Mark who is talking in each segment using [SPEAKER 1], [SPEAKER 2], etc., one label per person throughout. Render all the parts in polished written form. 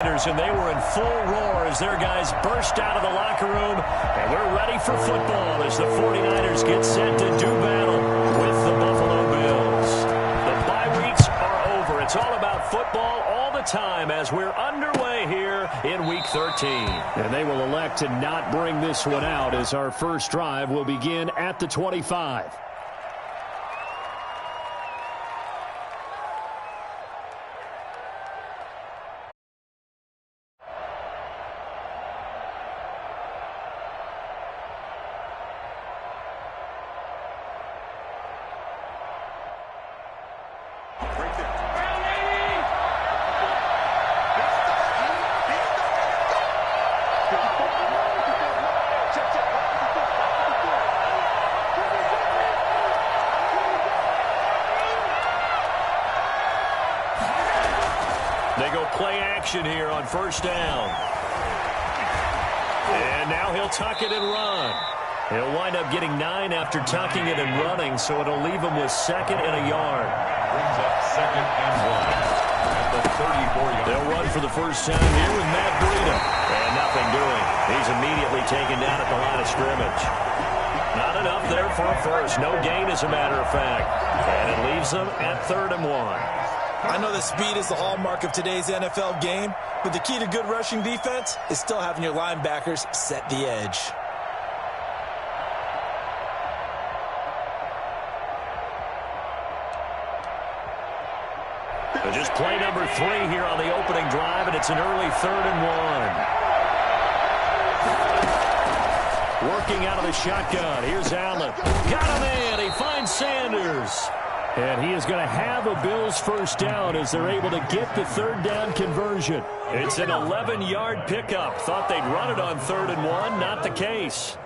[SPEAKER 1] And they were in full roar as their guys burst out of the locker room. And we're ready for football as the 49ers get set to do battle with the Buffalo Bills. The bye weeks are over. It's all about football all the time as we're underway here in Week 13. And they will elect to not bring this one out as our first drive will begin at the 25. They go play action here on first down. And now he'll tuck it and run. He'll wind up getting 9 after tucking it and running, so it'll leave him with 2nd and a yard.
[SPEAKER 2] Brings up 2nd and 1 at the 34-yard.
[SPEAKER 1] They'll run for the first time here with Matt Breida. And nothing doing. He's immediately taken down at the line of scrimmage. Not enough there for a first. No gain, as a matter of fact. And it leaves them at 3rd and 1.
[SPEAKER 3] I know that speed is the hallmark of today's NFL game, but the key to good rushing defense is still having your linebackers set the edge.
[SPEAKER 1] So just play number 3 here on the opening drive, and it's an early 3rd and 1. Working out of the shotgun. Here's Allen. Got a man. He finds Sanders. And he is going to have a Bills first down as they're able to get the 3rd down conversion. It's an 11-yard pickup. Thought they'd run it on 3rd and 1. Not the case.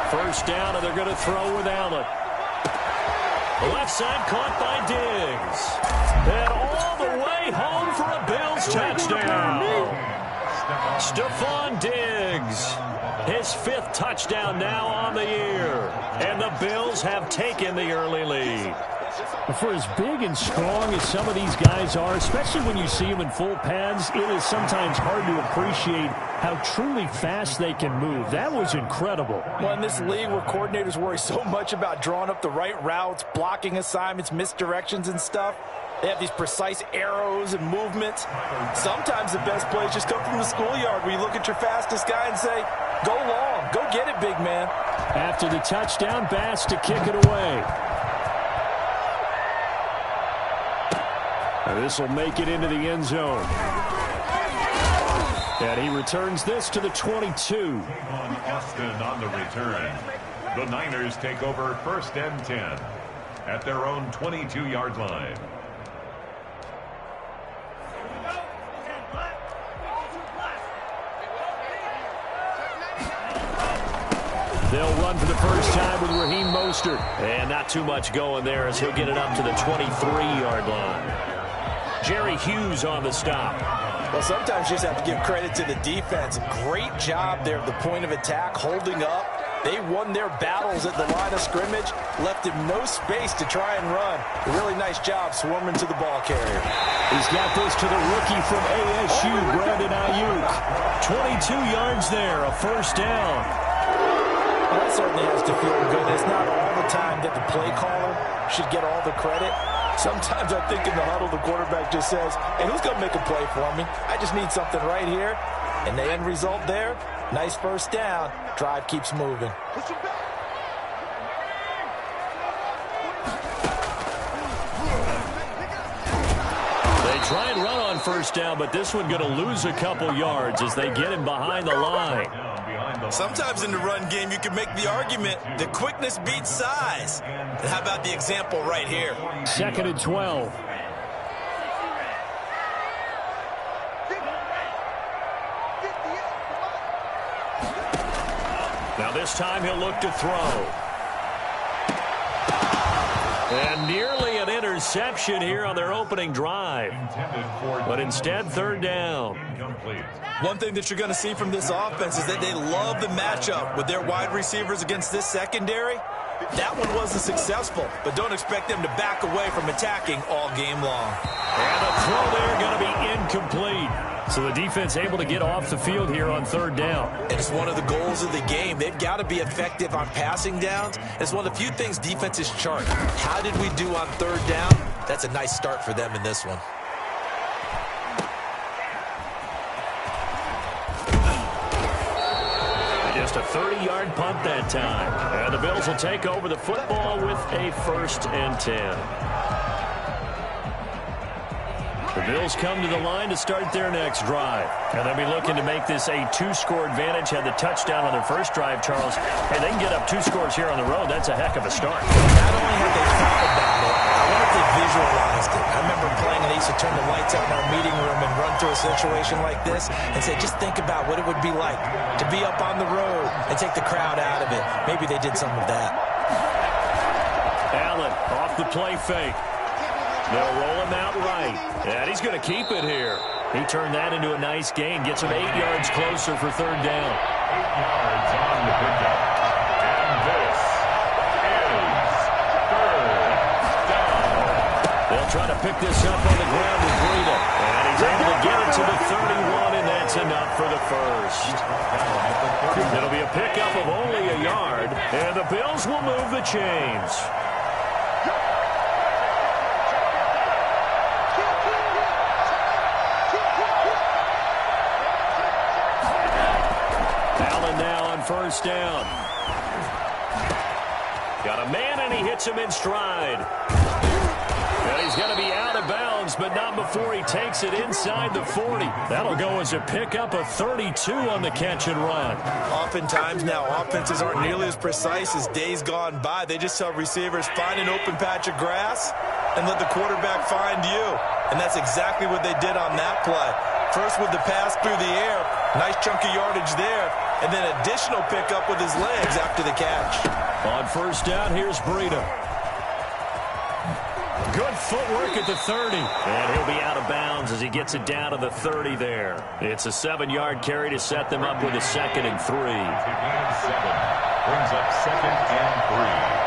[SPEAKER 1] First down, and they're going to throw with Allen. Left side caught by Diggs. And all the way home for a Bills touchdown. Stephon Diggs. His 5th touchdown now on the year. And the Bills have taken the early lead. For as big and strong as some of these guys are, especially when you see them in full pads, it is sometimes hard to appreciate how truly fast they can move. That was incredible.
[SPEAKER 3] Well, in this league where coordinators worry so much about drawing up the right routes, blocking assignments, misdirections and stuff, they have these precise arrows and movements. Sometimes the best plays just come from the schoolyard where you look at your fastest guy and say, go long, go get it, big man.
[SPEAKER 1] After the touchdown, Bass to kick it away. This will make it into the end zone. And he returns this to the 22.
[SPEAKER 2] Austin on the return. The Niners take over 1st and 10 at their own 22-yard line.
[SPEAKER 1] They'll run for the first time with Raheem Mostert. And not too much going there as he'll get it up to the 23-yard line. Jerry Hughes on the stop.
[SPEAKER 3] Well, sometimes you just have to give credit to the defense. Great job there at the point of attack, holding up. They won their battles at the line of scrimmage, left him no space to try and run. A really nice job swarming to the ball carrier.
[SPEAKER 1] He's got this to the rookie from ASU, Brandon Ayuk. 22 yards there, a first down.
[SPEAKER 3] Well, that certainly has to feel good. It's not all the time that the play caller should get all the credit. Sometimes I think in the huddle, the quarterback just says, hey, who's going to make a play for me? I just need something right here. And the end result there, nice first down. Drive keeps moving.
[SPEAKER 1] They try and run on first down, but this one going to lose a couple yards as they get him behind the line.
[SPEAKER 3] Sometimes in the run game, you can make the argument that quickness beats size. And how about the example right here?
[SPEAKER 1] 2nd and 12. Now this time he'll look to throw. And nearly an interception. reception here on their opening drive. But instead, third down.
[SPEAKER 3] One thing that you're going to see from this offense is that they love the matchup with their wide receivers against this secondary. That one wasn't successful, but don't expect them to back away from attacking all game long.
[SPEAKER 1] And the throw there going to be incomplete. So the defense able to get off the field here on third down.
[SPEAKER 3] And it's one of the goals of the game. They've got to be effective on passing downs. It's one of the few things defenses chart. How did we do on third down? That's a nice start for them in this one.
[SPEAKER 1] Just a 30-yard punt that time. And the Bills will take over the football with a 1st and 10. The Bills come to the line to start their next drive. And they'll be looking to make this a 2-score advantage. Had the touchdown on their first drive, Charles. Hey, they can get up 2 scores here on the road. That's a heck of a start.
[SPEAKER 3] Not only have they thought about it, I wonder if they visualized it. I remember playing and they used to turn the lights out in our meeting room and run through a situation like this and say, just think about what it would be like to be up on the road and take the crowd out of it. Maybe they did some of that.
[SPEAKER 1] Allen off the play fake. They'll roll him out right. And he's going to keep it here. He turned that into a nice gain. Gets him 8 yards closer for third down.
[SPEAKER 2] 8 yards on the pickup. And this is third down.
[SPEAKER 1] They'll try to pick this up on the ground with Breida. And he's able to get it to the 31, and that's enough for the first. It'll be a pickup of only a yard, and the Bills will move the chains. First down. Got a man, and he hits him in stride. And he's going to be out of bounds, but not before he takes it inside the 40. That'll go as a pickup of 32 on the catch and run.
[SPEAKER 3] Oftentimes now, offenses aren't nearly as precise as days gone by. They just tell receivers, find an open patch of grass and let the quarterback find you. And that's exactly what they did on that play. First with the pass through the air, nice chunk of yardage there, and then additional pickup with his legs after the catch.
[SPEAKER 1] On first down, here's Breida. Good footwork at the 30. And he'll be out of bounds as he gets it down to the 30 there. It's a 7-yard carry to set them up with a 2nd and 3.
[SPEAKER 2] Taking in 7. Brings up 2nd and 3.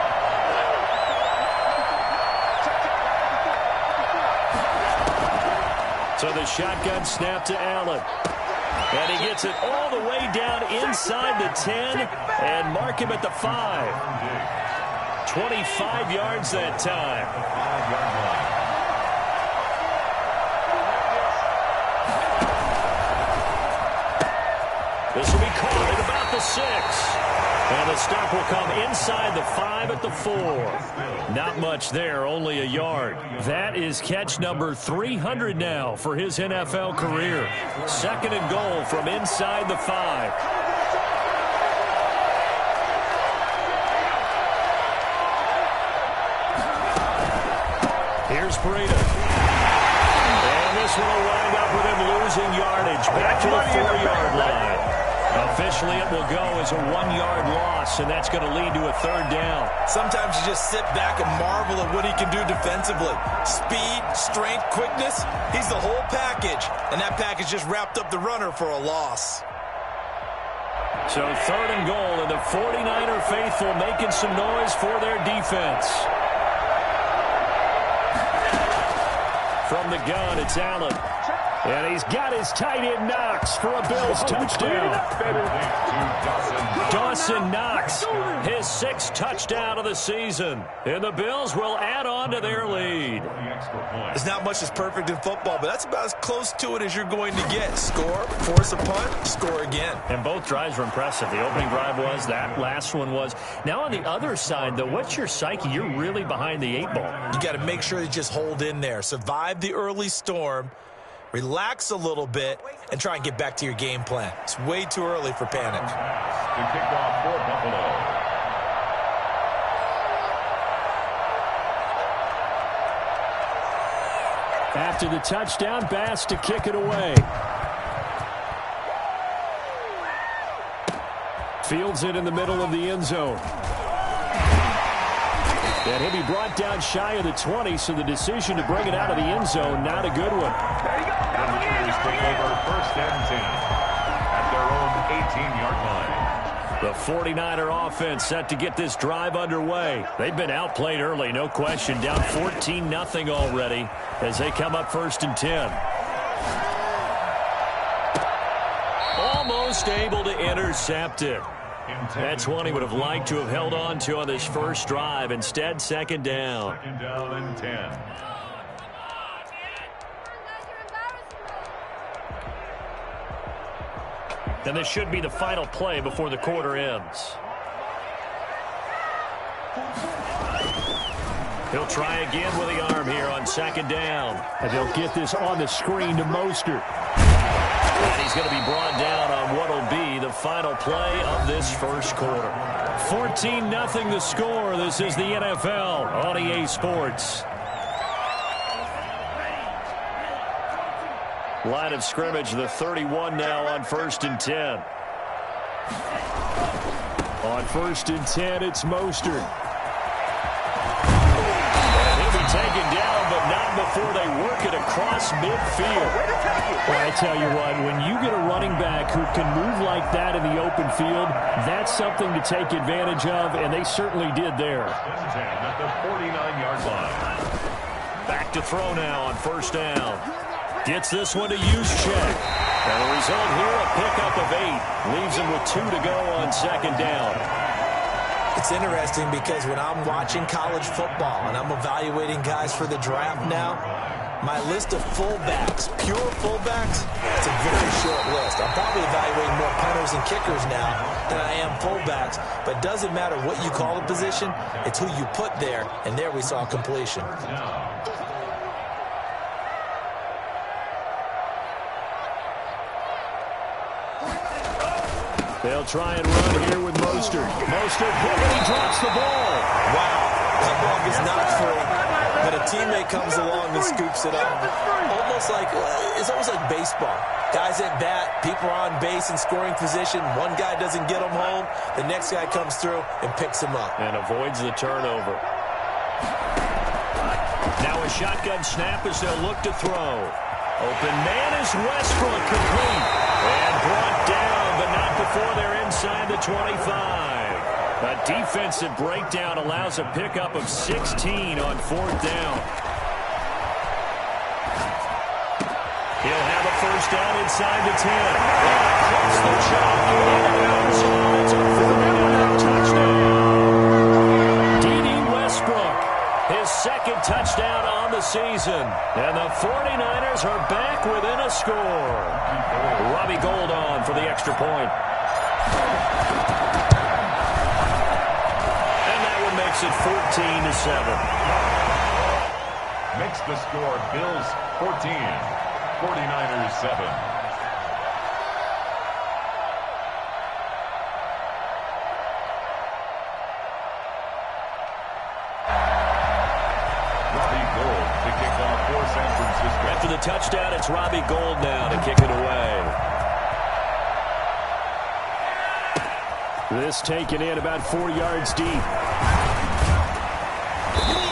[SPEAKER 1] So the shotgun snap to Allen. And he gets it all the way down inside the 10 and mark him at the 5. 25 yards that time.
[SPEAKER 2] 5-yard line.
[SPEAKER 1] This will be caught at about the 6. And the stop will come inside the 5 at the 4. Not much there, only a yard. That is catch number 300 now for his NFL career. 2nd and goal from inside the 5. Here's Breida. And this one will wind up with him losing yardage back to the 4-yard line. Officially, it will go as a 1-yard loss, and that's going to lead to a 3rd down.
[SPEAKER 3] Sometimes you just sit back and marvel at what he can do defensively. Speed, strength, quickness, he's the whole package. And that package just wrapped up the runner for a loss.
[SPEAKER 1] So 3rd and goal, and the 49er faithful making some noise for their defense. From the gun, it's Allen. And he's got his tight end Knox for a Bills touchdown. Dawson Knox, his 6th touchdown of the season. And the Bills will add on to their lead.
[SPEAKER 3] There's not much that's perfect in football, but that's about as close to it as you're going to get. Score, force a punt, score again.
[SPEAKER 1] And both drives were impressive. The opening drive was, that last one was. Now on the other side, though, what's your psyche? You're really behind the 8 ball.
[SPEAKER 3] You got to make sure you just hold in there. Survive the early storm. Relax a little bit and try and get back to your game plan. It's way too early for panic.
[SPEAKER 2] The kickoff for Buffalo.
[SPEAKER 1] After the touchdown, Bass to kick it away. Fields it in the middle of the end zone. And he'll be brought down shy of the 20, so the decision to bring it out of the end zone, not a good one.
[SPEAKER 2] The Niners take over first and 10 at their own 18-yard line.
[SPEAKER 1] The 49er offense set to get this drive underway. They've been outplayed early, no question. Down 14-0 already as they come up first and 10. Almost able to intercept it. That's one he would have liked to have held on to on this first drive. Instead, second down.
[SPEAKER 2] Second down and 10.
[SPEAKER 1] And this should be the final play before the quarter ends. He'll try again with the arm here on second down. And they'll get this on the screen to Mostert. And he's going to be brought down on what will be the final play of this first quarter. 14-0 the score. This is the NFL on EA Sports. Line of scrimmage, the 31 now on first and 10. On first and 10, it's Mostert. And he'll be taken down, but not before they work it across midfield. Well, I tell you what, when you get a running back who can move like that in the open field, that's something to take advantage of, and they certainly did there.
[SPEAKER 2] At the 49-yard line.
[SPEAKER 1] Back to throw now on first down. Gets this one to Juszczyk. And the result here, a pickup of 8. Leaves him with 2 to go on second down.
[SPEAKER 3] It's interesting because when I'm watching college football and I'm evaluating guys for the draft now, my list of fullbacks, pure fullbacks, it's a very short list. I'm probably evaluating more punters and kickers now than I am fullbacks, but it doesn't matter what you call the position, it's who you put there, and there we saw completion.
[SPEAKER 1] They'll try and run here with Mostert. Mostert, and he drops the ball.
[SPEAKER 3] Wow, that ball is not free, but a teammate comes along and scoops it up. It's almost like baseball. Guys at bat, people are on base in scoring position. One guy doesn't get them home. The next guy comes through and picks him up.
[SPEAKER 1] And avoids the turnover. Now a shotgun snap as they'll look to throw. Open man is Westbrook, complete. And brought down, but not before they're inside the 25. A defensive breakdown allows a pickup of 16 on fourth down. He'll have a first down inside the 10. Across the chalk. It's a 4-down touchdown. D.D. Westbrook, his second touchdown on the season. And the 49ers are back within a score. Robbie Gould on for the extra point. And that one makes it 14-7.
[SPEAKER 2] Makes the score Bills 14, 49ers 7.
[SPEAKER 1] After the touchdown, it's Robbie Gould now to kick it away. This taken in about 4 yards deep.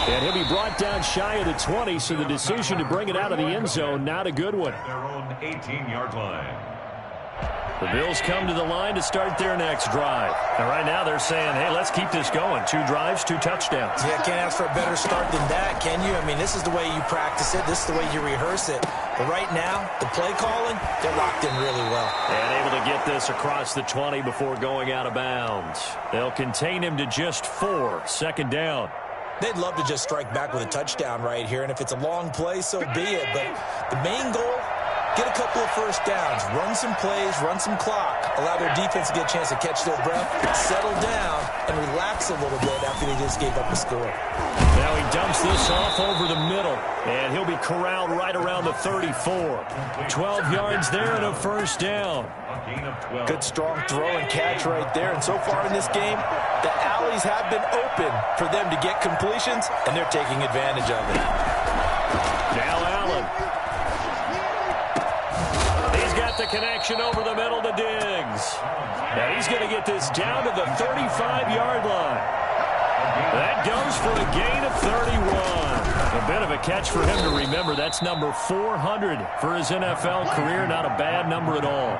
[SPEAKER 1] And he'll be brought down shy of the 20, so the decision to bring it out of the end zone, not a good one.
[SPEAKER 2] Their own 18-yard line.
[SPEAKER 1] The Bills come to the line to start their next drive. And right now they're saying, hey, let's keep this going. 2 drives, 2 touchdowns.
[SPEAKER 3] Yeah, can't ask for a better start than that, can you? I mean, this is the way you practice it. This is the way you rehearse it. But right now, the play calling, they're locked in really well.
[SPEAKER 1] And able to get this across the 20 before going out of bounds. They'll contain him to just 4. Second down.
[SPEAKER 3] They'd love to just strike back with a touchdown right here. And if it's a long play, so be it. But the main goal, get a couple of first downs, run some plays, run some clock, allow their defense to get a chance to catch their breath, settle down, and relax a little bit after they just gave up a score.
[SPEAKER 1] Now he dumps this off over the middle, and he'll be corralled right around the 34. 12 yards there and a first down.
[SPEAKER 3] Good strong throw and catch right there. And so far in this game, the alleys have been open for them to get completions, and they're taking advantage of it.
[SPEAKER 1] Now Allen. He's got the connection over the middle to Diggs. Now he's going to get this down to the 35-yard line. That goes for a gain of 31. A bit of a catch for him to remember. That's number 400 for his NFL career. Not a bad number at all.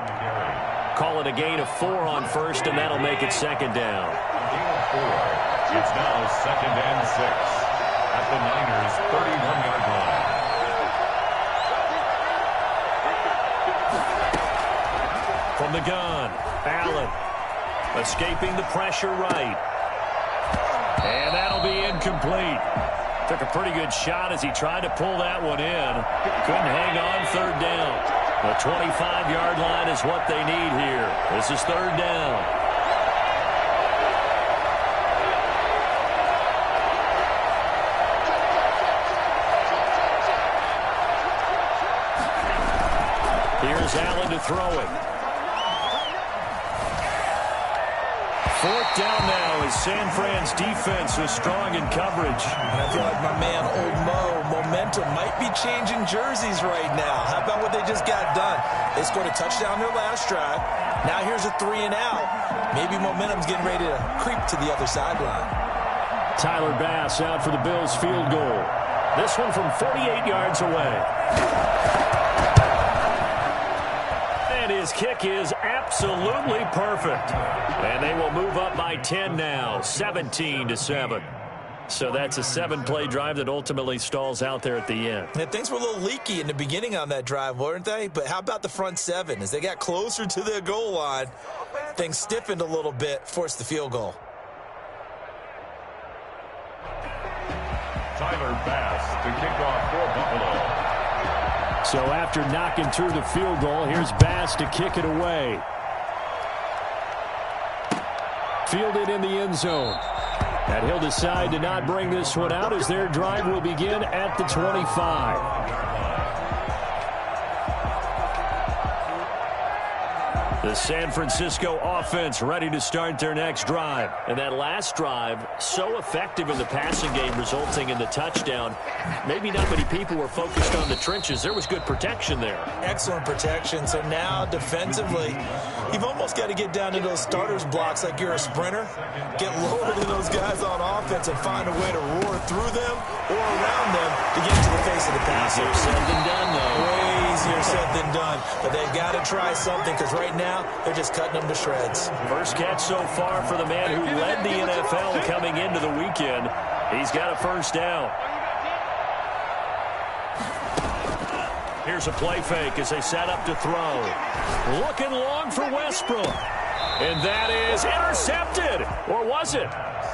[SPEAKER 1] Call it a gain of 4 on first, and that'll make it second down.
[SPEAKER 2] Gain of 4. It's now second and 6 at the Niners' 31-yard line.
[SPEAKER 1] From the gun, Allen escaping the pressure right. And that'll be incomplete. Took a pretty good shot as he tried to pull that one in. Couldn't hang on third down. The 25-yard line is what they need here. This is third down. Here's Allen to throw it. Fourth down now as San Fran's defense was strong in coverage.
[SPEAKER 3] And I feel like my man, Old Mo, momentum might be changing jerseys right now. How about what they just got done? They scored a touchdown their last drive. Now here's a 3 and out. Maybe momentum's getting ready to creep to the other sideline.
[SPEAKER 1] Tyler Bass out for the Bills field goal. This one from 48 yards away. And his kick is absolutely perfect. And they will move up by 10 now, 17-7. So that's a 7-play drive that ultimately stalls out there at the end.
[SPEAKER 3] Yeah, things were a little leaky in the beginning on that drive, weren't they? But how about the front 7? As they got closer to the goal line, things stiffened a little bit, forced the field goal.
[SPEAKER 2] Tyler Bass to kick off for Buffalo.
[SPEAKER 1] So after knocking through the field goal, here's Bass to kick it away. Fielded in the end zone. And he'll decide to not bring this one out as their drive will begin at the 25. The San Francisco offense ready to start their next drive. And that last drive, so effective in the passing game, resulting in the touchdown. Maybe not many people were focused on the trenches. There was good protection there.
[SPEAKER 3] Excellent protection. So now, defensively, you've almost got to get down to those starters blocks like you're a sprinter. Get lower than those guys on offense and find a way to roar through them or around them to get into the face of the passer.
[SPEAKER 1] Easier said than done, though.
[SPEAKER 3] Way easier said than done. But they've got to try something because right now, they're just cutting them to shreds.
[SPEAKER 1] First catch so far for the man who led the NFL coming into the weekend. He's got a first down. Here's a play fake as they set up to throw. Looking long for Westbrook. And that is intercepted. Or was it?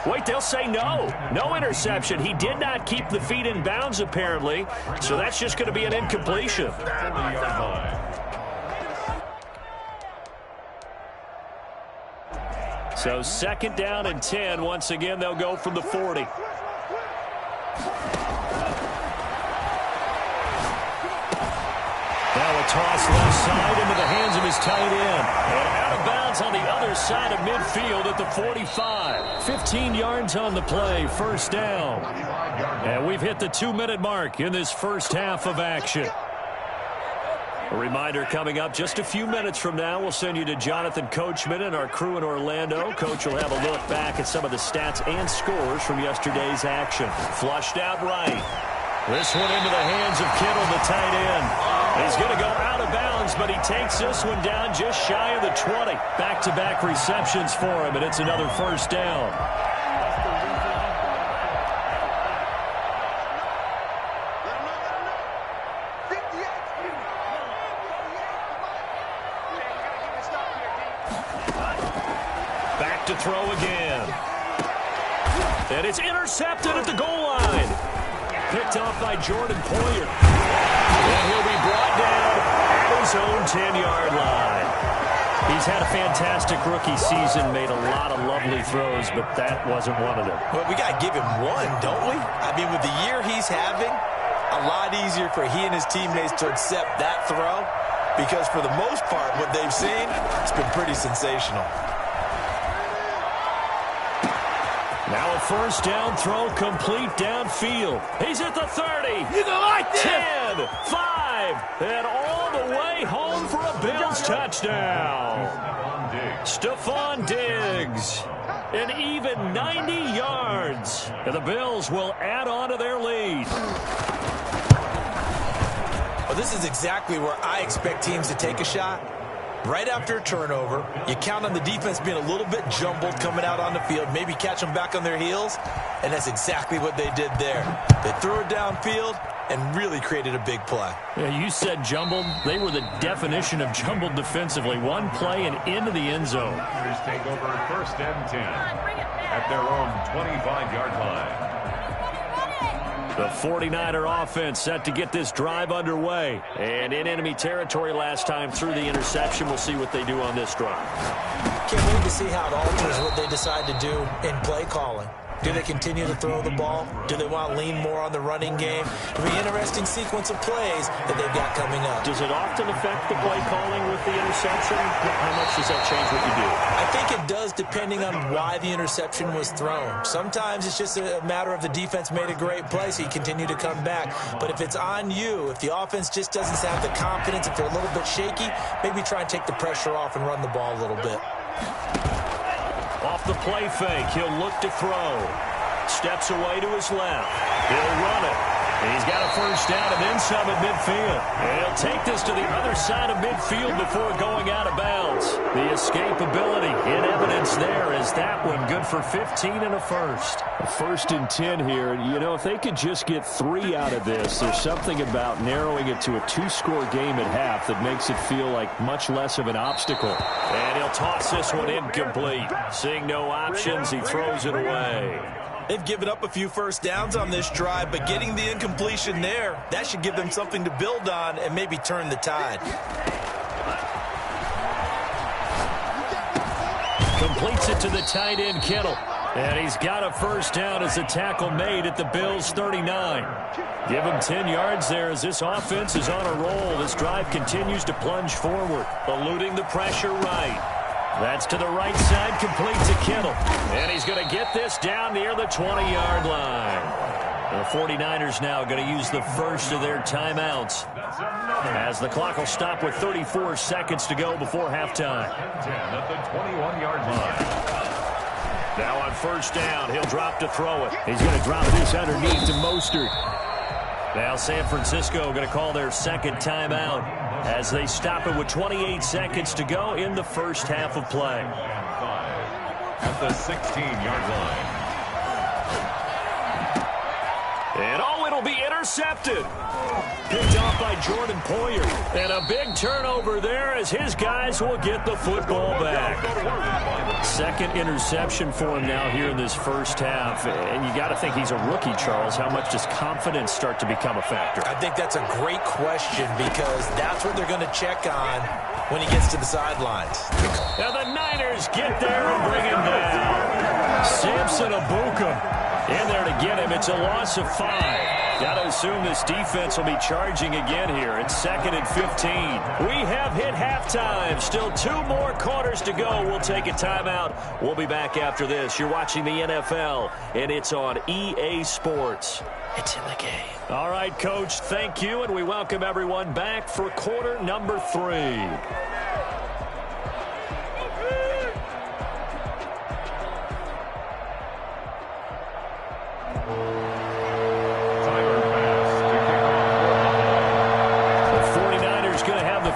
[SPEAKER 1] Wait, they'll say no. No interception. He did not keep the feet in bounds, apparently. So that's just going to be an incompletion. So second down and 10. Once again, they'll go from the 40. Now a toss left side into the hands of his tight end. And out of bounds on the other side of midfield at the 45. 15 yards on the play, first down. And we've hit the 2-minute mark in this first half of action. A reminder coming up just a few minutes from now. We'll send you to Jonathan Coachman and our crew in Orlando. Coach will have a look back at some of the stats and scores from yesterday's action. Flushed out right. This one into the hands of Kittle, the tight end. He's going to go out of bounds, but he takes this one down just shy of the 20. Back-to-back receptions for him, and it's another first down. Back to throw again. And it's intercepted at the goal line. Picked off by Jordan Poyer. And he'll be brought down at his own 10-yard line. He's had a fantastic rookie season, made a lot of lovely throws, but that wasn't one of them.
[SPEAKER 3] Well, we got to give him one, don't we? I mean, with the year he's having, a lot easier for he and his teammates to accept that throw because for the most part, what they've seen, it's been pretty sensational.
[SPEAKER 1] Now a first down throw complete downfield. He's at the 30.
[SPEAKER 3] You don't like this.
[SPEAKER 1] 10, 5, and all the way home for a Bills touchdown. Stephon Diggs. An even 90 yards. And the Bills will add on to their lead.
[SPEAKER 3] Well, this is exactly where I expect teams to take a shot. Right after a turnover, you count on the defense being a little bit jumbled coming out on the field, maybe catch them back on their heels, and that's exactly what they did there. They threw it downfield and really created a big play.
[SPEAKER 1] Yeah, you said jumbled. They were the definition of jumbled defensively. One play and into the end zone.
[SPEAKER 2] Niners take over 1st and 10 at their own 25-yard line.
[SPEAKER 1] The 49er offense set to get this drive underway. And in enemy territory last time through the interception. We'll see what they do on this drive.
[SPEAKER 3] Can't wait to see how it alters what they decide to do in play calling. Do they continue to throw the ball? Do they want to lean more on the running game? It'll be an interesting sequence of plays that they've got coming up.
[SPEAKER 1] Does it often affect the play calling with the interception? How much does that change what you do?
[SPEAKER 3] I think it does depending on why the interception was thrown. Sometimes it's just a matter of the defense made a great play, so you continue to come back. But if it's on you, if the offense just doesn't have the confidence, if they're a little bit shaky, maybe try and take the pressure off and run the ball a little bit.
[SPEAKER 1] Off the play fake, he'll look to throw. Steps away to his left. He'll run it. And he's got a first down and then some at midfield. And he'll take this to the other side of midfield before going out of bounds. The escapability in evidence there is that one good for 15 and a first.
[SPEAKER 4] A 1st and 10 here. You know, if they could just get 3 out of this, there's something about narrowing it to a 2-score game at half that makes it feel like much less of an obstacle.
[SPEAKER 1] And he'll toss this one incomplete. Seeing no options, he throws it away.
[SPEAKER 3] They've given up a few first downs on this drive, but getting the incompletion there, that should give them something to build on and maybe turn the tide.
[SPEAKER 1] Completes it to the tight end, Kittle. And he's got a first down as a tackle made at the Bills' 39. Give him 10 yards there as this offense is on a roll. This drive continues to plunge forward, eluding the pressure right. That's to the right side, complete to Kittle. And he's going to get this down near the 20-yard line. The 49ers now going to use the first of their timeouts as the clock will stop with 34 seconds to go before halftime.
[SPEAKER 2] 10 at the 21-yard line.
[SPEAKER 1] Now on first down, he'll drop to throw it. He's going to drop this underneath to Mostert. Now San Francisco going to call their second timeout as they stop it with 28 seconds to go in the first half of play.
[SPEAKER 2] At the 16-yard line.
[SPEAKER 1] And it'll be intercepted. Picked off by Jordan Poyer. And a big turnover there as his guys will get the football back. Second interception for him now here in this first half. And you got to think he's a rookie, Charles. How much does confidence start to become a factor?
[SPEAKER 3] I think that's a great question because that's what they're going to check on when he gets to the sidelines.
[SPEAKER 1] Now the Niners get there and bring him down. Samson Ebukam in there to get him. It's a loss of 5. Got to assume this defense will be charging again here. It's 2nd and 15. We have hit halftime. Still 2 more quarters to go. We'll take a timeout. We'll be back after this. You're watching the NFL, and it's on EA Sports.
[SPEAKER 3] It's in the game.
[SPEAKER 1] All right, Coach, thank you, and we welcome everyone back for quarter number 3.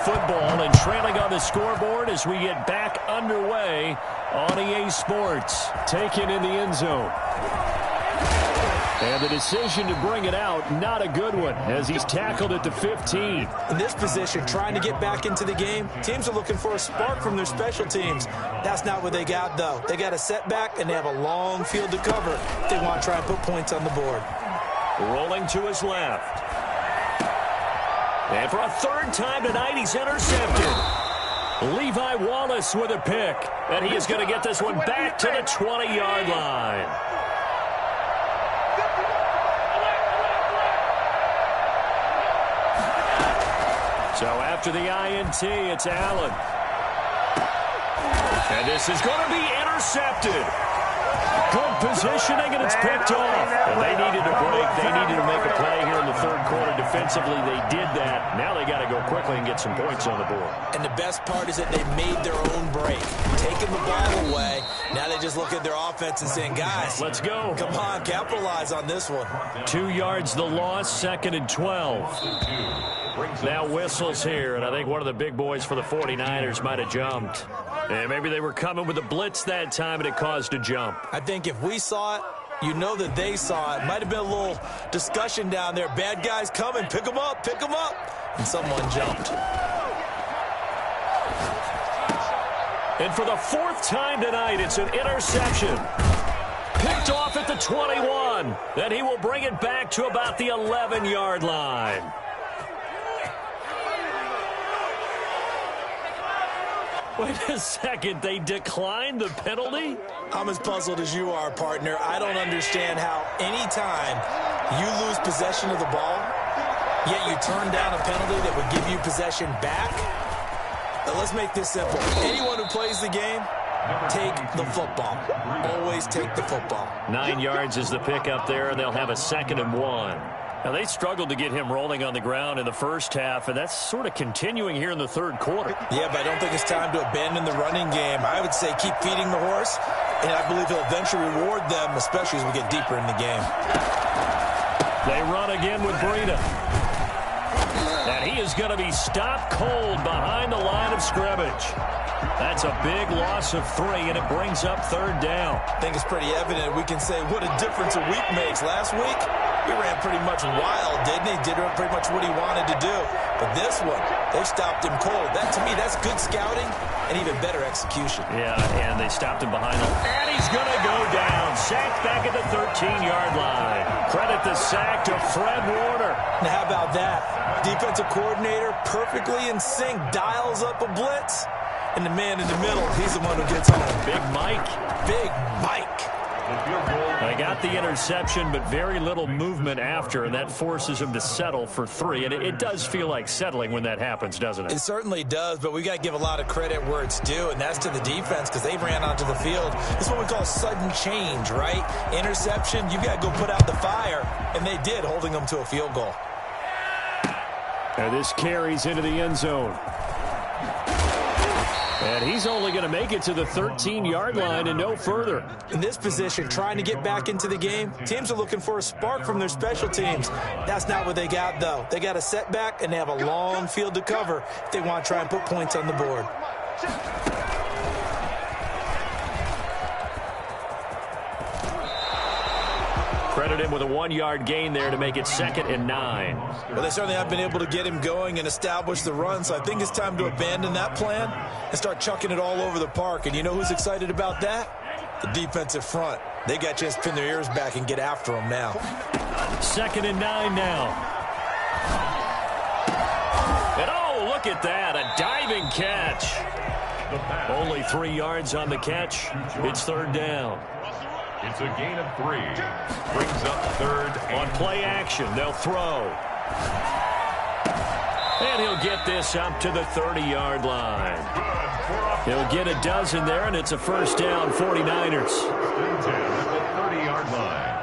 [SPEAKER 1] Football and trailing on the scoreboard as we get back underway on EA Sports.
[SPEAKER 4] Taken in the end zone. And the decision to bring it out, not a good one, as he's tackled at the 15.
[SPEAKER 3] In this position, trying to get back into the game, teams are looking for a spark from their special teams. That's not what they got, though. They got a setback, and they have a long field to cover if they want to try and put points on the board.
[SPEAKER 1] Rolling to his left. And for a 3rd time tonight, he's intercepted. Levi Wallace with a pick. And he is going to get this one back to the 20-yard line. So after the INT, it's Allen. And this is going to be intercepted. Good positioning, and it's picked off. And they needed a break. They needed to make a play here in the 3rd quarter. Defensively, they did that. Now they got to go quickly and get some points on the board.
[SPEAKER 3] And the best part is that they made their own break. Taking the ball away, now they just look at their offense and saying, guys,
[SPEAKER 4] let's go.
[SPEAKER 3] Come on, capitalize on this one.
[SPEAKER 4] 2 yards the loss, 2nd and 12. Now whistles here, and I think one of the big boys for the 49ers might have jumped. And maybe they were coming with a blitz that time, and it caused a jump.
[SPEAKER 3] I think if we saw it, you know that they saw it. Might have been a little discussion down there. Bad guys coming. Pick them up. Pick them up. And someone jumped.
[SPEAKER 4] And for the 4th time tonight, it's an interception. Picked off at the 21. Then he will bring it back to about the 11-yard line. Wait a second, they declined the penalty?
[SPEAKER 3] I'm as puzzled as you are, partner. I don't understand how any time you lose possession of the ball, yet you turn down a penalty that would give you possession back. Now let's make this simple. Anyone who plays the game, take the football. Always take the football.
[SPEAKER 4] 9 yards is the pickup there, and they'll have a 2nd and 1. Now, they struggled to get him rolling on the ground in the first half, and that's sort of continuing here in the third quarter.
[SPEAKER 3] Yeah, but I don't think it's time to abandon the running game. I would say keep feeding the horse, and I believe he'll eventually reward them, especially as we get deeper in the game.
[SPEAKER 4] They run again with Breida. And he is going to be stopped cold behind the line of scrimmage. That's a big loss of 3, and it brings up 3rd down.
[SPEAKER 3] I think it's pretty evident. We can say what a difference a week makes. Last week, he ran pretty much wild, didn't he? Did pretty much what he wanted to do. But this one, they stopped him cold. That, to me, that's good scouting and even better execution.
[SPEAKER 4] Yeah, and they stopped him behind him. And he's going to go down. Sacked back at the 13-yard line. Credit the sack to Fred Warner.
[SPEAKER 3] Now, how about that? Defensive coordinator perfectly in sync, dials up a blitz. And the man in the middle, he's the one who gets home.
[SPEAKER 4] Big Mike.
[SPEAKER 3] Big Mike.
[SPEAKER 4] They got the interception, but very little movement after, and that forces him to settle for 3. And it does feel like settling when that happens, doesn't it?
[SPEAKER 3] It certainly does, but we got to give a lot of credit where it's due, and that's to the defense because they ran onto the field. This is what we call sudden change, right? Interception, you got to go put out the fire, and they did, holding them to a field goal.
[SPEAKER 4] And this carries into the end zone. And he's only going to make it to the 13-yard line and no further.
[SPEAKER 3] In this position, trying to get back into the game, teams are looking for a spark from their special teams. That's not what they got, though. They got a setback, and they have a long field to cover if they want to try and put points on the board.
[SPEAKER 4] Credit him with a 1-yard gain there to make it 2nd and 9.
[SPEAKER 3] Well, they certainly have been able to get him going and establish the run, so I think it's time to abandon that plan and start chucking it all over the park. And you know who's excited about that? The defensive front. They got a chance to pin their ears back and get after him now.
[SPEAKER 4] 2nd and 9 now. And oh, look at that, a diving catch. Only 3 yards on the catch. It's 3rd down.
[SPEAKER 2] It's a gain of 3. Brings up 3rd.
[SPEAKER 4] On play action, they'll throw. And he'll get this up to the 30-yard line. He'll get a dozen there, and it's a 1st down, 49ers.
[SPEAKER 2] 10 at the 30-yard line.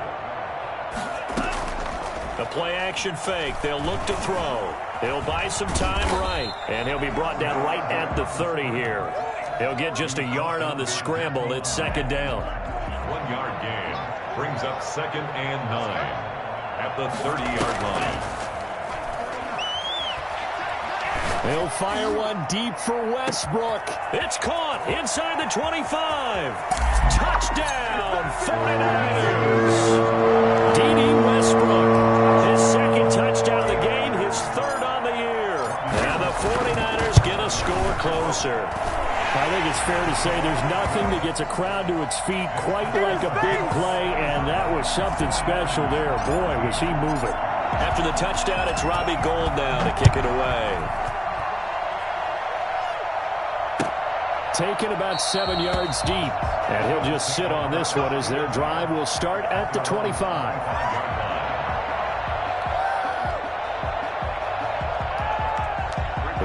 [SPEAKER 4] The play action fake. They'll look to throw. He'll buy some time right, and he'll be brought down right at the 30 here. He'll get just a yard on the scramble. It's 2nd down.
[SPEAKER 2] 1-yard gain brings up 2nd and 9 at the 30-yard line.
[SPEAKER 4] He'll fire one deep for Westbrook. It's caught inside the 25. Touchdown, 49ers. D.D. Westbrook, his 2nd touchdown of the game, his 3rd on the year. And the 49ers get a score closer. I think it's fair to say there's nothing that gets a crowd to its feet quite like a big play, and that was something special there. Boy, was he moving. After the touchdown, it's Robbie Gould now to kick it away. Taken about 7 yards deep, and he'll just sit on this one as their drive will start at the 25.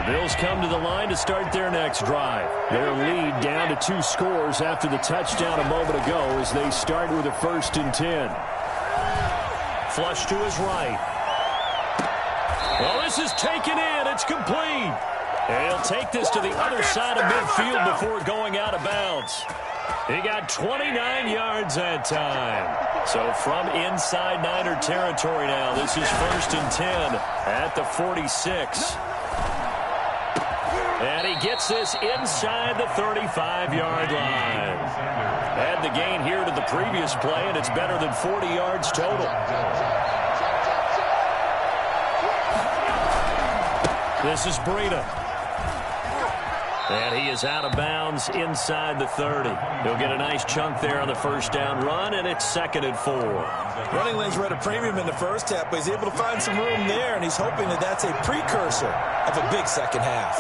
[SPEAKER 4] Bills come to the line to start their next drive. Their lead down to 2 scores after the touchdown a moment ago as they start with a 1st and 10. Flush to his right. Well, this is taken in. It's complete. And he'll take this to the other side of midfield before going out of bounds. He got 29 yards that time. So from inside Niner territory now, this is 1st and 10 at the 46. And he gets this inside the 35-yard line. Add the gain here to the previous play, and it's better than 40 yards total. This is Breida. And he is out of bounds inside the 30. He'll get a nice chunk there on the first down run, and it's 2nd and 4.
[SPEAKER 3] Running lanes were at a premium in the first half, but he's able to find some room there, and he's hoping that that's a precursor of a big second half.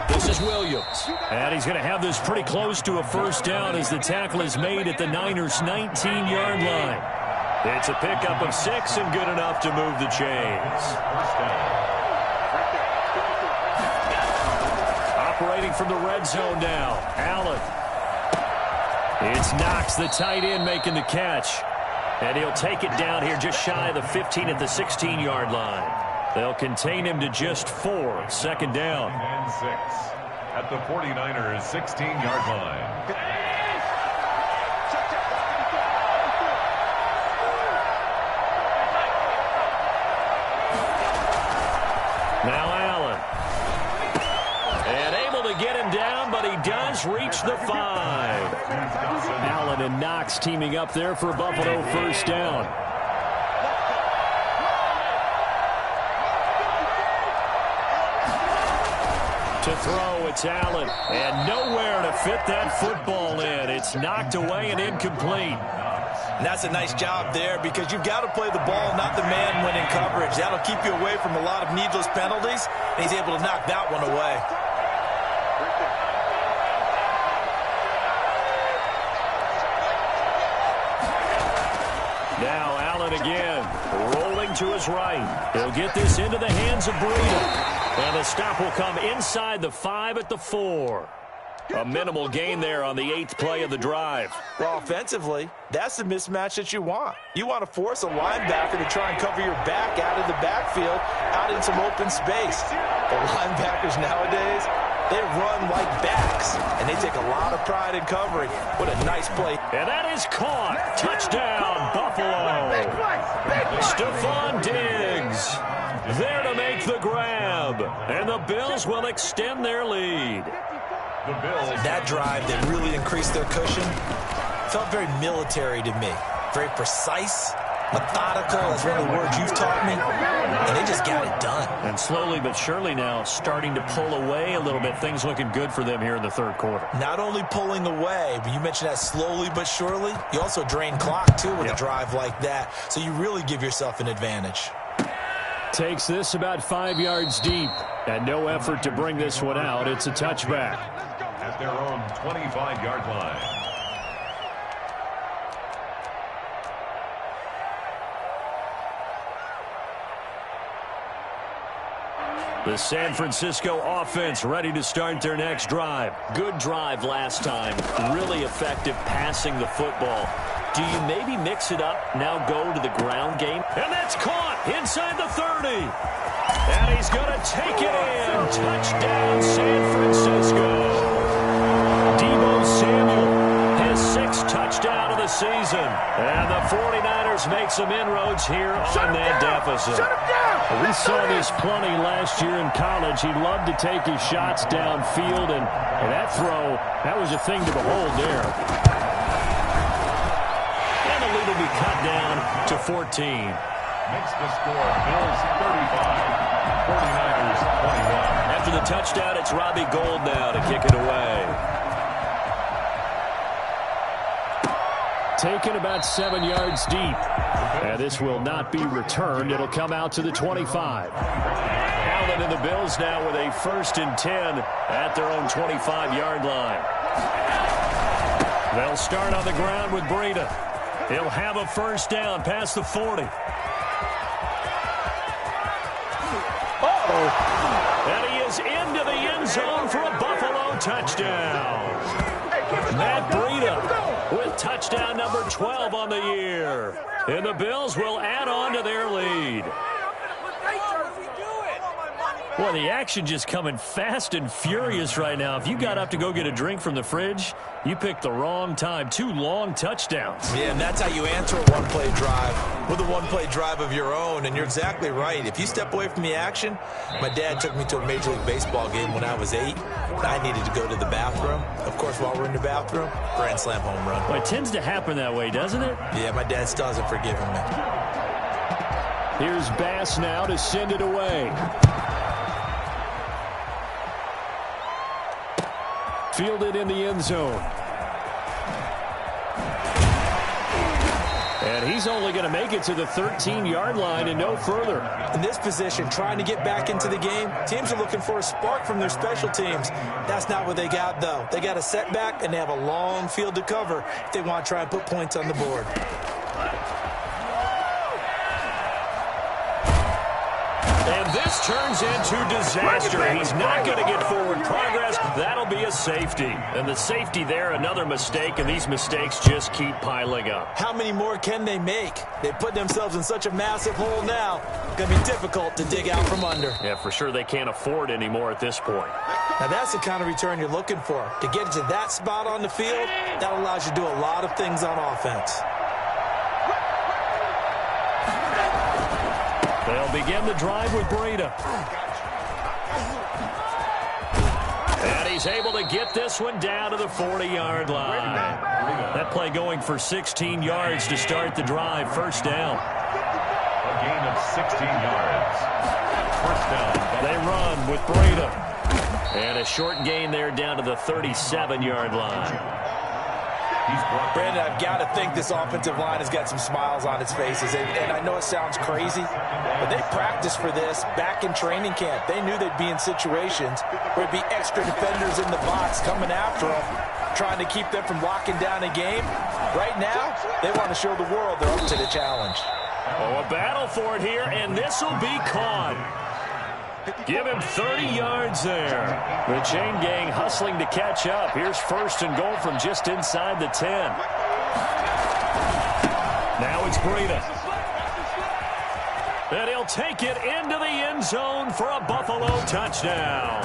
[SPEAKER 4] This is Williams. And he's going to have this pretty close to a first down as the tackle is made at the Niners' 19-yard line. It's a pickup of 6 and good enough to move the chains. Operating from the red zone now, Allen. It's Knox, the tight end, making the catch. And he'll take it down here just shy of the 15 at the 16-yard line. They'll contain him to just 4. 2nd down.
[SPEAKER 2] And 6 at the 49ers' 16-yard line.
[SPEAKER 4] Now Allen. And able to get him down, but he does reach the 5. Allen and Knox teaming up there for Buffalo first down. To throw, it's Allen, and nowhere to fit that football in. It's knocked away and incomplete.
[SPEAKER 3] And that's a nice job there because you've got to play the ball, not the man when in coverage. That'll keep you away from a lot of needless penalties, and he's able to knock that one away.
[SPEAKER 4] Now Allen again, rolling to his right. He'll get this into the hands of Breida. And the stop will come inside the 5 at the 4. A minimal gain there on the 8th play of the drive.
[SPEAKER 3] Well, offensively, that's the mismatch that you want. You want to force a linebacker to try and cover your back out of the backfield, out in some open space. The linebackers nowadays, they run like backs, and they take a lot of pride in covering. What a nice play.
[SPEAKER 4] And that is caught. Touchdown, Buffalo. Stephon Diggs there to make the grab. And the Bills will extend their lead.
[SPEAKER 3] That drive that really increased their cushion felt very military to me. Very precise, methodical, that's one of the words you've taught me. And they just got it done.
[SPEAKER 4] And slowly but surely now starting to pull away a little bit. Things looking good for them here in the 3rd quarter.
[SPEAKER 3] Not only pulling away, but you mentioned that slowly but surely. You also drain clock, too, with a drive like that. So you really give yourself an advantage.
[SPEAKER 4] Takes this about 5 yards deep. And no effort to bring this one out. It's a touchback.
[SPEAKER 2] At their own 25-yard line.
[SPEAKER 4] The San Francisco offense ready to start their next drive. Good drive last time. Really effective passing the football. Do you maybe mix it up, now go to the ground game? And that's caught inside the 30. And he's going to take it in. Touchdown, San Francisco. Deebo Samuel, his 6th touchdown of the season. And the 49ers make some inroads here on that deficit. We saw this plenty last year in college. He loved to take his shots downfield, and that throw, that was a thing to behold there. And the lead will be cut down to 14.
[SPEAKER 2] Makes the score Bills 35, 49ers 21.
[SPEAKER 4] After the touchdown, it's Robbie Gould now to kick it away. Taken about 7 yards deep. And this will not be returned. It'll come out to the 25. Allen and the Bills now with a 1st and 10 at their own 25-yard line. They'll start on the ground with Breida. He'll have a first down past the 40. And he is into the end zone for a Buffalo touchdown. Matt Breida with touchdown.
[SPEAKER 1] touchdown number 12 on the year. And the Bills will add on to their lead. Boy, the action just coming fast and furious right now. If you got up to go get a drink from the fridge, you picked the wrong time. 2 long touchdowns.
[SPEAKER 3] Yeah, and that's how you answer a one-play drive with a one-play drive of your own. And you're exactly right. If you step away from the action, my dad took me to a Major League Baseball game when I was 8. I needed to go to the bathroom. Of course, while we're in the bathroom, grand slam home run.
[SPEAKER 1] Well, it tends to happen that way, doesn't it?
[SPEAKER 3] Yeah, my dad still hasn't forgiven me.
[SPEAKER 4] Here's Bass now to send it away. Fielded in the end zone. And he's only going to make it to the 13-yard line and no further.
[SPEAKER 3] In this position, trying to get back into the game, teams are looking for a spark from their special teams. That's not what they got, though. They got a setback, and they have a long field to cover if they want to try and put points on the board.
[SPEAKER 1] And this turns into disaster. He's not going to get forward progress. That'll be a safety. And the safety there, another mistake, and these mistakes just keep piling up.
[SPEAKER 3] How many more can they make? They put themselves in such a massive hole now. It's going to be difficult to dig out from under.
[SPEAKER 1] Yeah, for sure they can't afford any more at this point.
[SPEAKER 3] Now, that's the kind of return you're looking for. To get to that spot on the field, that allows you to do a lot of things on offense.
[SPEAKER 1] They'll begin the drive with Breida. And he's able to get this one down to the 40-yard line. That play going for 16 yards to start the drive. First down.
[SPEAKER 2] A gain of 16 yards. First down.
[SPEAKER 1] They run with Breida. And a short gain there down to the 37-yard line.
[SPEAKER 3] Brandon, I've got to think this offensive line has got some smiles on its faces. And I know it sounds crazy, but they practiced for this back in training camp. They knew they'd be in situations where there'd be extra defenders in the box coming after them, trying to keep them from locking down a game. Right now, they want to show the world they're up to the challenge.
[SPEAKER 1] Oh, a battle for it here, and this will be caught. Give him 30 yards there. The chain gang hustling to catch up. Here's first and goal from just inside the 10. Now it's Breida. And he'll take it into the end zone for a Buffalo touchdown.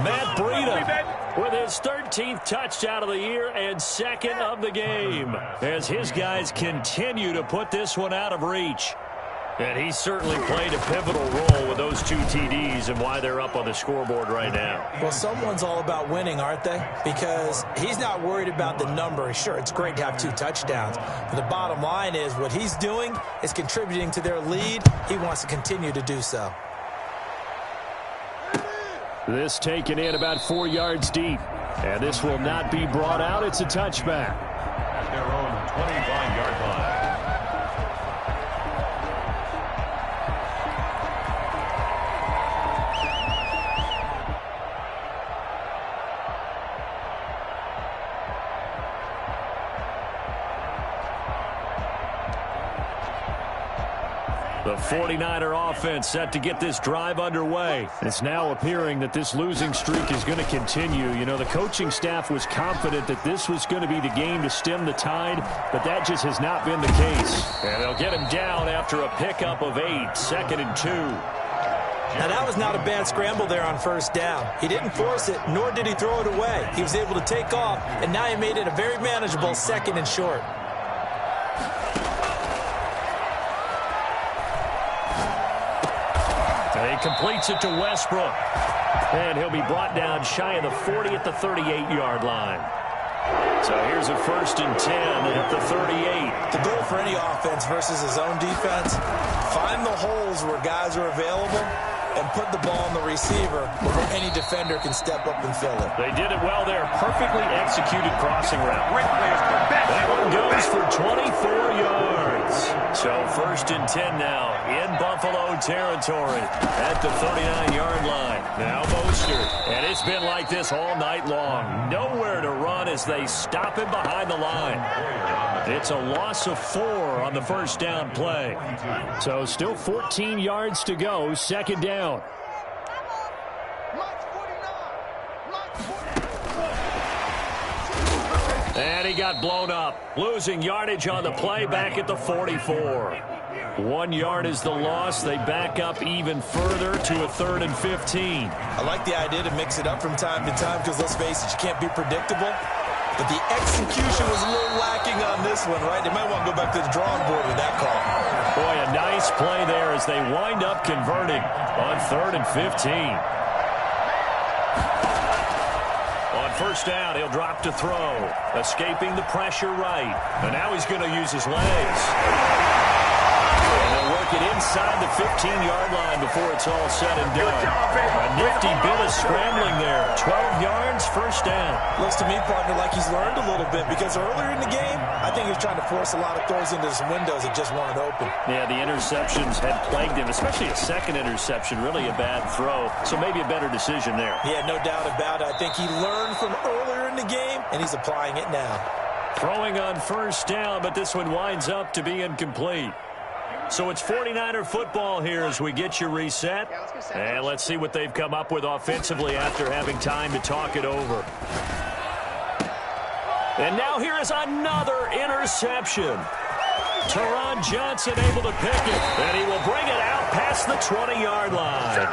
[SPEAKER 1] Matt Breida with his 13th touchdown of the year and second of the game as his guys continue to put this one out of reach. And he certainly played a pivotal role with those 2 TDs and why they're up on the scoreboard right now.
[SPEAKER 3] Well, someone's all about winning, aren't they? Because he's not worried about the number. Sure, it's great to have 2 touchdowns. But the bottom line is what he's doing is contributing to their lead. He wants to continue to do so.
[SPEAKER 4] This taken in about 4 yards deep. And this will not be brought out. It's a touchback.
[SPEAKER 2] At their own 25-yard line.
[SPEAKER 1] The 49er offense set to get this drive underway. It's now appearing that this losing streak is going to continue. You know, the coaching staff was confident that this was going to be the game to stem the tide, but that just has not been the case. And they'll get him down after a pickup of 8, second and 2.
[SPEAKER 3] Now, that was not a bad scramble there on first down. He didn't force it, nor did he throw it away. He was able to take off, and now he made it a very manageable second and short.
[SPEAKER 1] He completes it to Westbrook. And he'll be brought down shy of the 40 at the 38-yard line. So here's a first and 10 at the 38.
[SPEAKER 3] The goal for any offense versus his own defense, find the holes where guys are available and put the ball on the receiver where any defender can step up and fill it.
[SPEAKER 1] They did it well there. Perfectly executed crossing route. That one goes for 24 yards. So first and 10 now in Buffalo territory at the 39-yard line. Now Mostert. And it's been like this all night long. Nowhere to run as they stop him behind the line. It's a loss of 4 on the first down play.
[SPEAKER 4] So still 14 yards to go, second down.
[SPEAKER 1] And he got blown up, losing yardage on the play back at the 44. 1 yard is the loss. They back up even further to a 3rd and 15.
[SPEAKER 3] I like the idea to mix it up from time to time because, let's face it, you can't be predictable. But the execution was a little lacking on this one, right? They might want to go back to the drawing board with that call.
[SPEAKER 1] Boy, a nice play there as they wind up converting on 3rd and 15. On first down, he'll drop to throw, escaping the pressure right. And now he's going to use his legs. And they'll work it inside the 15-yard line before it's all said and done. A nifty bit of scrambling there. 12 yards, first down.
[SPEAKER 3] Looks to me, partner, like he's learned a little bit because earlier in the game, I think he was trying to force a lot of throws into some windows that just weren't open.
[SPEAKER 1] Yeah, the interceptions had plagued him, especially a second interception, really a bad throw. So maybe a better decision there.
[SPEAKER 3] Yeah, no doubt about it. I think he learned from earlier in the game, and he's applying it now.
[SPEAKER 1] Throwing on first down, but this one winds up to be incomplete. So it's 49er football here as we get you reset. And let's see what they've come up with offensively after having time to talk it over. And now here is another interception. Teron Johnson able to pick it, and he will bring it out past the 20-yard line.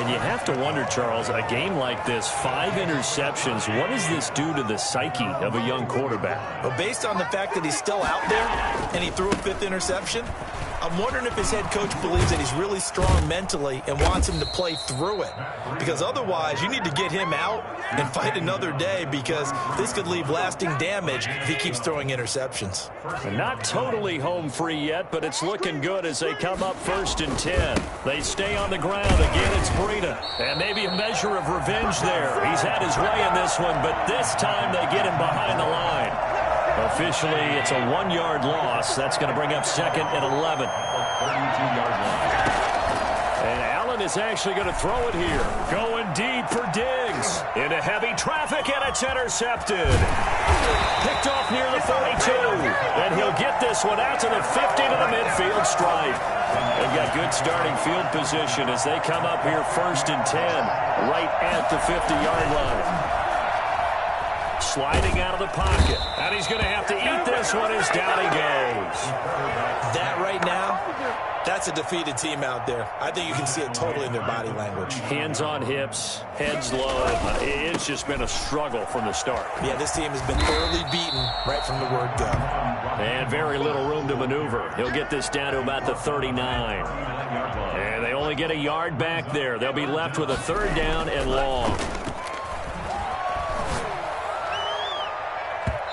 [SPEAKER 1] And you have to wonder, Charles, a game like this, 5 interceptions, what does this do to the psyche of a young quarterback?
[SPEAKER 3] Well, based on the fact that he's still out there and he threw a 5th interception, I'm wondering if his head coach believes that he's really strong mentally and wants him to play through it. Because otherwise, you need to get him out and fight another day because this could leave lasting damage if he keeps throwing interceptions.
[SPEAKER 1] And not totally home free yet, but it's looking good as they come up 1st and 10. They stay on the ground. Again, it's Breida. And maybe a measure of revenge there. He's had his way in this one, but this time they get him behind the line. Officially, it's a 1-yard loss. That's going to bring up 2nd and 11.
[SPEAKER 2] 32-yard line.
[SPEAKER 1] And Allen is actually going to throw it here. Going deep for Diggs. Into heavy traffic, and it's intercepted. Picked off near the 42. And he'll get this one out to the 50 to the midfield stripe. They've got good starting field position as they come up here 1st and 10. Right at the 50-yard line. Sliding out of the pocket. And he's going to have to eat this one as down he goes.
[SPEAKER 3] That right now, that's a defeated team out there. I think you can see it totally in their body language.
[SPEAKER 1] Hands on hips, heads low. It's just been a struggle from the start.
[SPEAKER 3] Yeah, this team has been thoroughly beaten right from the word go.
[SPEAKER 1] And very little room to maneuver. He'll get this down to about the 39. And they only get a yard back there. They'll be left with a 3rd down and long.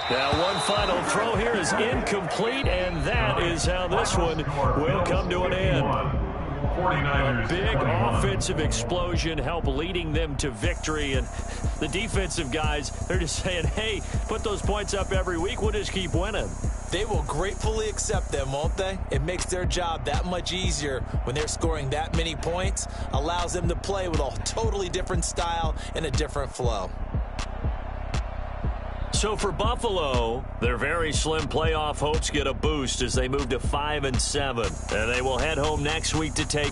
[SPEAKER 1] Now, one final throw here is incomplete, and that is how this one will come to an end. A big offensive explosion helped leading them to victory, and the defensive guys, they're just saying, hey, put those points up every week, we'll just keep winning.
[SPEAKER 3] They will gratefully accept them, won't they? It makes their job that much easier when they're scoring that many points, allows them to play with a totally different style and a different flow.
[SPEAKER 1] So for Buffalo, their very slim playoff hopes get a boost as they move to 5-7. And they will head home next week to take